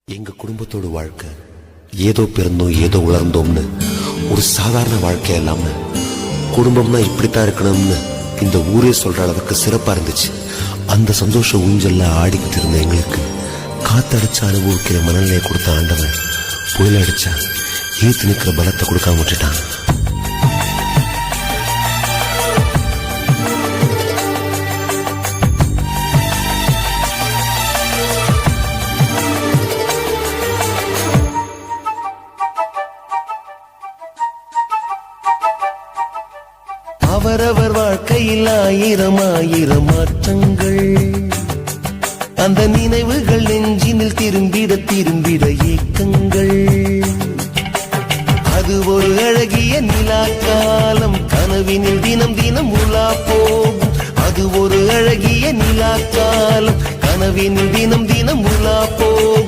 எங்க குடும்பத்தோட வாழ்க்கை ஏதோ பிறந்தோம் ஏதோ உலர்ந்தோம்னு ஒரு சாதாரண வாழ்க்கை இல்லாம குடும்பம்னா இப்படித்தான் இருக்கணும்னு இந்த ஊரே சொல்ற அளவுக்கு சிறப்பா இருந்துச்சு. அந்த சந்தோஷ ஊஞ்சல்ல ஆடிக்கிட்டு இருந்த எங்களுக்கு காத்தடிச்சு அனுபவிக்கிற மனநிலையை கொடுத்த ஆண்டவன் புயல் அடிச்சா ஈத்து நிற்கிற பலத்தை கொடுக்காம விட்டுட்டான். அவரவர் வாழ்க்கையில் ஆயிரம் ஆயிரம் மாற்றங்கள், அந்த நினைவுகள் நெஞ்சினில் திரும்பிட திரும்பிட ஏக்கங்கள். அது ஒரு அழகிய நிலா காலம், கனவினில் தினம் தினம் உலா போகும். அது ஒரு அழகிய நிலா காலம், கனவினில் தினம் தினம் உலா போகும்.